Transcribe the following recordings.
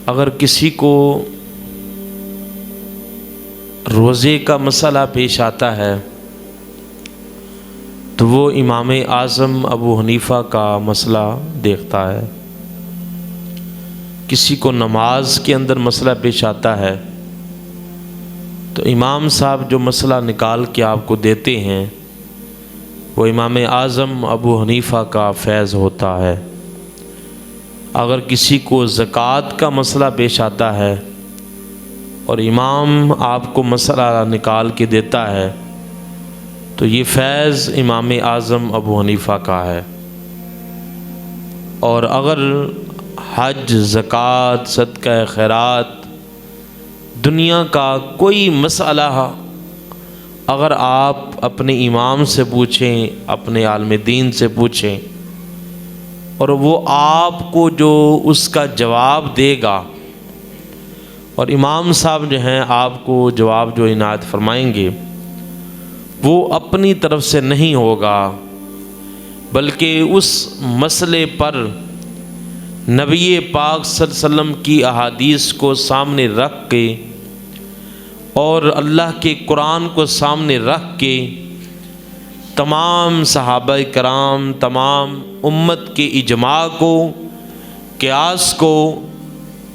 اگر کسی کو روزے کا مسئلہ پیش آتا ہے تو وہ امام اعظم ابو حنیفہ کا مسئلہ دیکھتا ہے۔ کسی کو نماز کے اندر مسئلہ پیش آتا ہے تو امام صاحب جو مسئلہ نکال کے آپ کو دیتے ہیں وہ امام اعظم ابو حنیفہ کا فیض ہوتا ہے۔ اگر کسی کو زکوٰۃ کا مسئلہ پیش آتا ہے اور امام آپ کو مسئلہ نکال کے دیتا ہے تو یہ فیض امام اعظم ابو حنیفہ کا ہے۔ اور اگر حج، زکوٰۃ، صدقہ خیرات، دنیا کا کوئی مسئلہ اگر آپ اپنے امام سے پوچھیں، اپنے عالم دین سے پوچھیں اور وہ آپ کو جو اس کا جواب دے گا، اور امام صاحب جو ہیں آپ کو جواب جو عنایت فرمائیں گے وہ اپنی طرف سے نہیں ہوگا، بلکہ اس مسئلے پر نبی پاک صلی اللہ علیہ وسلم کی احادیث کو سامنے رکھ کے اور اللہ کے قرآن کو سامنے رکھ کے تمام صحابہ کرام، تمام امت کے اجماع کو، قیاس کو،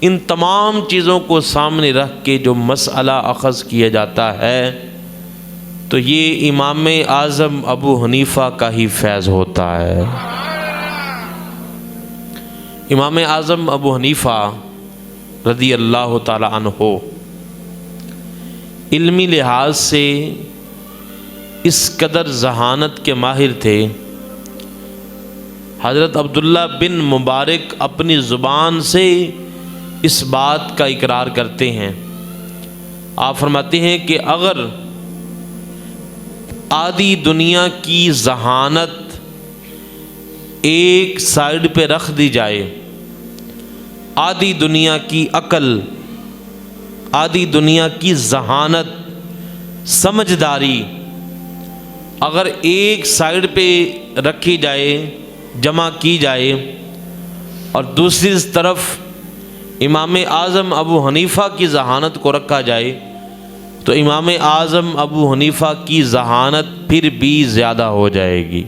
ان تمام چیزوں کو سامنے رکھ کے جو مسئلہ اخذ کیا جاتا ہے تو یہ امام اعظم ابو حنیفہ کا ہی فیض ہوتا ہے۔ امام اعظم ابو حنیفہ رضی اللہ تعالی عنہ علمی لحاظ سے اس قدر ذہانت کے ماہر تھے، حضرت عبداللہ بن مبارک اپنی زبان سے اس بات کا اقرار کرتے ہیں۔ آپ فرماتے ہیں کہ اگر آدھی دنیا کی ذہانت ایک سائیڈ پہ رکھ دی جائے، آدھی دنیا کی عقل، آدھی دنیا کی ذہانت، سمجھداری اگر ایک سائیڈ پہ رکھی جائے، جمع کی جائے، اور دوسری طرف امام اعظم ابو حنیفہ کی ذہانت کو رکھا جائے تو امام اعظم ابو حنیفہ کی ذہانت پھر بھی زیادہ ہو جائے گی۔